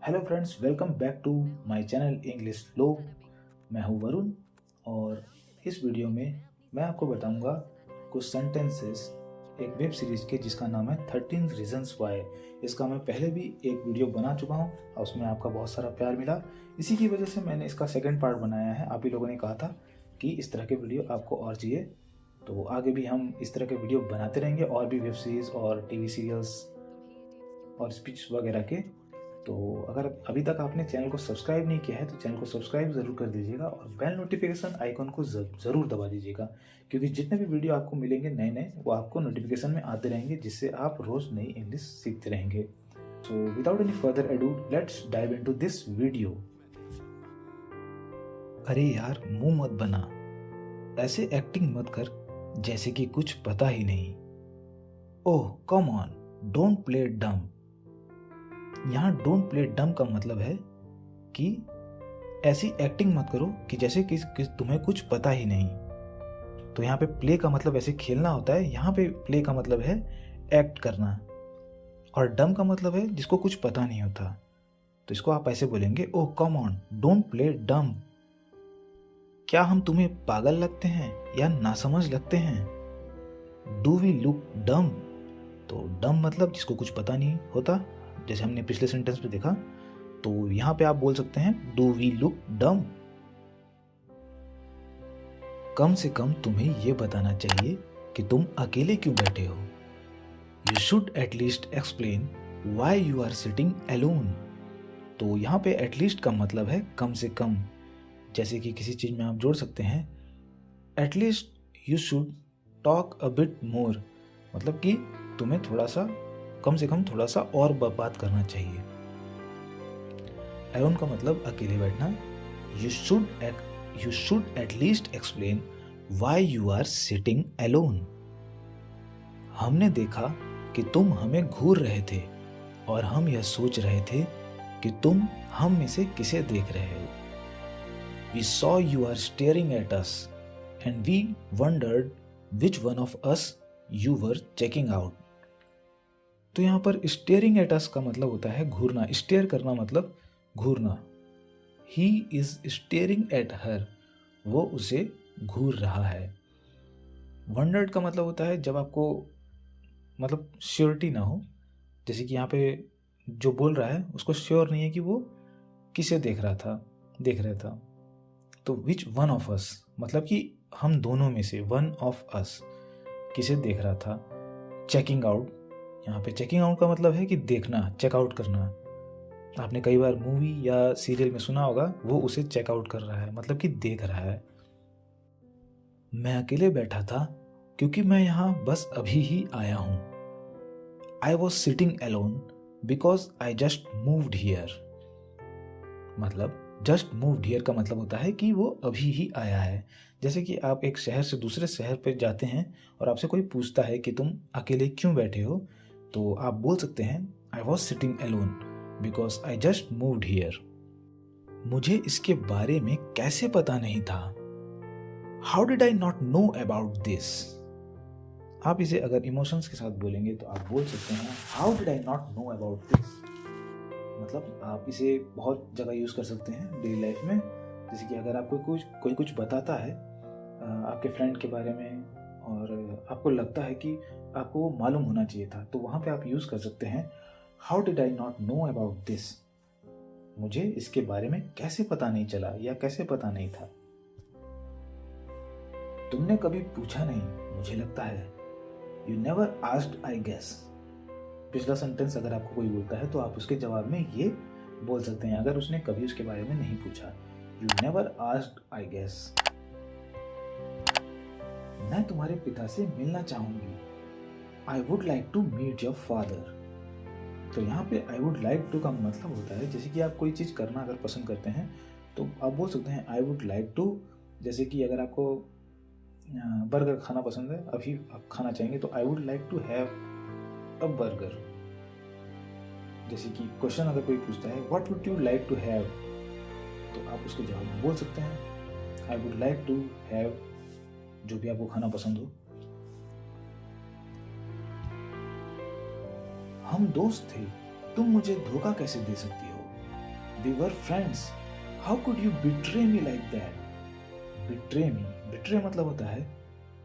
Hello friends, welcome back to my channel English लो। मैं हूं वरुण और इस वीडियो में मैं आपको बताऊंगा कुछ सेंटेंसेस एक वेब सीरीज़ के जिसका नाम है 13 रीजंस वाई। इसका मैं पहले भी एक वीडियो बना चुका हूं और उसमें आपका बहुत सारा प्यार मिला। इसी की वजह से मैंने इसका सेकंड पार्ट बनाया है। आप ही लोगों ने कहा था कि इस तरह के वीडियो आपको और चाहिए, तो आगे भी हम इस तरह के वीडियो बनाते रहेंगे और भी वेब सीरीज़ और टीवी सीरियल्स और स्पीच वगैरह के। तो अगर अभी तक आपने चैनल को सब्सक्राइब नहीं किया है तो चैनल को सब्सक्राइब ज़रूर कर दीजिएगा और बेल नोटिफिकेशन आइकन को ज़रूर दबा दीजिएगा, क्योंकि जितने भी वीडियो आपको मिलेंगे नए नए वो आपको नोटिफिकेशन में आते रहेंगे, जिससे आप रोज़ नई इंग्लिश सीखते रहेंगे। So without any further edu let's dive into this video. अरे यार, मुंह मत बना, ऐसे एक्टिंग मत कर जैसे कि कुछ पता ही नहीं। ओह कम ऑन, डोंट प्ले डम। यहाँ डोंट प्ले डम का मतलब है कि ऐसी एक्टिंग मत करो कि जैसे कि तुम्हें कुछ पता ही नहीं। तो यहाँ पे प्ले का मतलब ऐसे खेलना होता है, यहाँ पे प्ले का मतलब है एक्ट करना, और डम का मतलब है जिसको कुछ पता नहीं होता। तो इसको आप ऐसे बोलेंगे, ओह कम ऑन, डोंट प्ले डम। क्या हम तुम्हें पागल लगते हैं या नासमझ लगते हैं? डू वी लुक डम? तो डम मतलब जिसको कुछ पता नहीं होता, जैसे हमने पिछले सेंटेंस में देखा। तो यहां पे आप बोल सकते हैं डू वी लुक डम। कम से कम तुम्हें यह बताना चाहिए कि तुम अकेले क्यों बैठे हो। You should at least explain why you are sitting alone. तो यहाँ पे एटलीस्ट का मतलब है कम से कम। जैसे कि किसी चीज में आप जोड़ सकते हैं, at least you should talk a bit more, मतलब कि तुम्हें थोड़ा सा, कम से कम थोड़ा सा और बात करना चाहिए। अलोन का मतलब अकेले बैठना। You should at least explain why you are sitting alone. हमने देखा कि तुम हमें घूर रहे थे और हम यह सोच रहे थे कि तुम हम में से किसे देख रहे हो। We saw you are staring at us and we wondered which one of us you were checking out. तो यहाँ पर स्टेयरिंग एट अस का मतलब होता है घूरना। स्टेयर करना मतलब घूरना। He is staring at her, वो उसे घूर रहा है। वंडर्ड का मतलब होता है जब आपको मतलब श्योरिटी ना हो, जैसे कि यहाँ पे जो बोल रहा है उसको श्योर नहीं है कि वो किसे देख रहा था। तो विच वन ऑफ अस मतलब कि हम दोनों में से, वन ऑफ अस किसे देख रहा था। चेकिंग आउट, यहाँ पे चेकिंग आउट का मतलब है कि देखना, चेकआउट करना। आपने कई बार मूवी या सीरियल में सुना होगा, वो उसे चेकआउट कर रहा है, मतलब कि देख रहा है। मैं अकेले बैठा था क्योंकि मैं यहाँ बस अभी ही आया हूँ। I was sitting alone because I just moved here. मतलब जस्ट मूव्ड हियर का मतलब होता है कि वो अभी ही आया है। जैसे कि आप एक शहर से दूसरे शहर पर जाते हैं और आपसे कोई पूछता है कि तुम अकेले क्यों बैठे हो, तो आप बोल सकते हैं I was sitting alone because I just moved here. मुझे इसके बारे में कैसे पता नहीं था। How did I not know about this. आप इसे अगर इमोशंस के साथ बोलेंगे तो आप बोल सकते हैं how did I not know about this. मतलब आप इसे बहुत जगह यूज कर सकते हैं डेली लाइफ में। जैसे कि अगर आपको कोई कुछ बताता है आपके फ्रेंड के बारे में और आपको लगता है कि आपको वो मालूम होना चाहिए था, तो वहां पे आप यूज कर सकते हैं how did I not know about this. मुझे इसके बारे में कैसे पता नहीं चला या कैसे पता नहीं था। तुमने कभी पूछा नहीं, मुझे लगता है। You never asked I guess. पिछला सेंटेंस अगर आपको कोई बोलता है तो आप उसके जवाब में ये बोल सकते हैं, अगर उसने कभी उसके बारे में नहीं पूछा। You never asked I guess. मैं तुम्हारे पिता से मिलना चाहूंगी। I would like to meet your father. तो यहाँ पे आई वुड लाइक टू का मतलब होता है, जैसे कि आप कोई चीज़ करना अगर पसंद करते हैं तो आप बोल सकते हैं आई वुड लाइक टू। जैसे कि अगर आपको बर्गर खाना पसंद है, अभी आप खाना चाहेंगे, तो I would like to have a burger. जैसे कि क्वेश्चन अगर कोई पूछता है what would you like to have, तो आप उसके जवाब में बोल सकते हैं I would like to have जो भी आपको खाना पसंद हो। हम दोस्त थे, तुम मुझे धोखा कैसे दे सकती हो। We were friends, how could you betray me like that? Betray me, betray मतलब होता है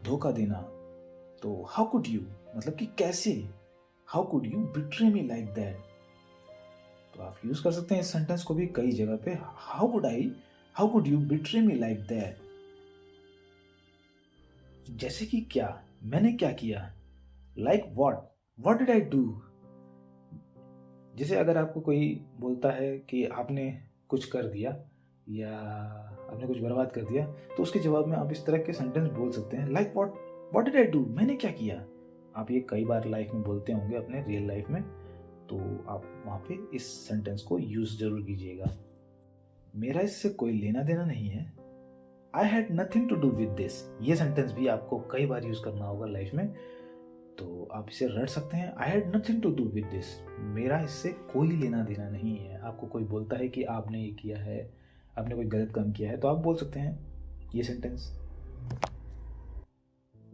धोखा देना। तो हाउ कुड यू मतलब कि कैसे, how could you betray me like that. तो आप यूज कर सकते हैं इस सेंटेंस को भी कई जगह पे। How could you betray me like that. जैसे कि क्या, मैंने क्या किया। Like what did I do. जैसे अगर आपको कोई बोलता है कि आपने कुछ कर दिया या आपने कुछ बर्बाद कर दिया, तो उसके जवाब में आप इस तरह के सेंटेंस बोल सकते हैं, like what did I do, मैंने क्या किया। आप ये कई बार लाइफ में बोलते होंगे अपने रियल लाइफ में, तो आप वहाँ पे इस सेंटेंस को यूज जरूर कीजिएगा। मेरा इससे कोई लेना देना नहीं है। I had nothing to do with this. ये सेंटेंस भी आपको कई बार यूज करना होगा लाइफ में, तो आप इसे रट सकते हैं। I had nothing to do with this, मेरा इससे कोई लेना देना नहीं है। आपको कोई बोलता है कि आपने ये किया है, आपने कोई गलत काम किया है, तो आप बोल सकते हैं ये sentence.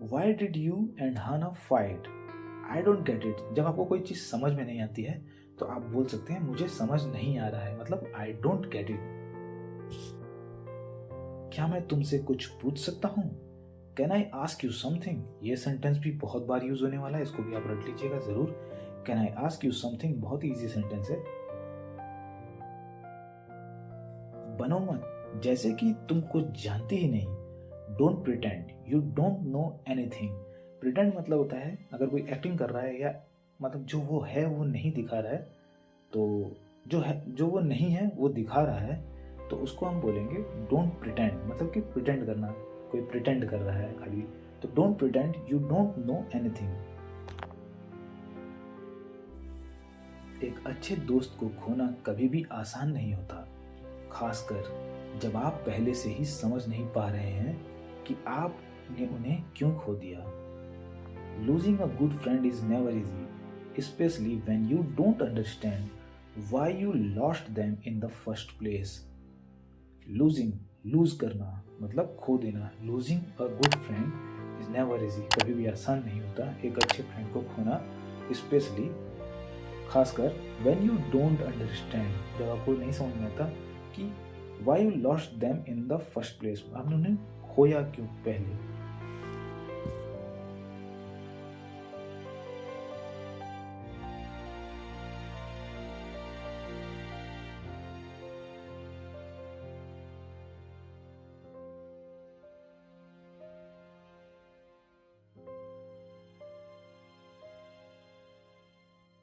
Why did you and Hannah fight? I don't get it. जब आपको कोई चीज़ समझ में नहीं आती है तो आप बोल सकते हैं मुझे समझ नहीं आ रहा है, मतलब आई डोंट गेट इट। क्या मैं तुमसे कुछ पूछ सकता हूँ? Can I ask you something? ये सेंटेंस भी बहुत बार यूज होने वाला है, इसको भी आप रट लीजिएगा जरूर। Can I ask you something बहुत इजी सेंटेंस है। बनो मत जैसे कि तुम कुछ जानती ही नहीं। Don't pretend you don't know anything. Pretend मतलब होता है अगर कोई एक्टिंग कर रहा है या मतलब जो वो है वो नहीं दिखा रहा है, तो जो वो नहीं है वो दिखा रहा है, तो उसको हम बोलेंगे डोंट प्रिटेंड, मतलब कि प्रिटेंड करना, कोई प्रिटेंड कर रहा है खाली। तो don't pretend you don't know anything. एक अच्छे दोस्त को खोना कभी भी आसान नहीं होता, खासकर जब आप पहले से ही समझ नहीं पा रहे हैं कि आपने उन्हें क्यों खो दिया। Losing a good friend is never easy, especially when you don't understand why you lost them in the first place. Lose करना मतलब खो देना। Losing a good friend is never easy, कभी भी आसान नहीं होता एक अच्छे फ्रेंड को खोना, स्पेशली खासकर व्हेन यू डोंट अंडरस्टैंड, जब आपको नहीं समझ में आता कि why you lost them in the first place, आपने उन्हें खोया क्यों पहले।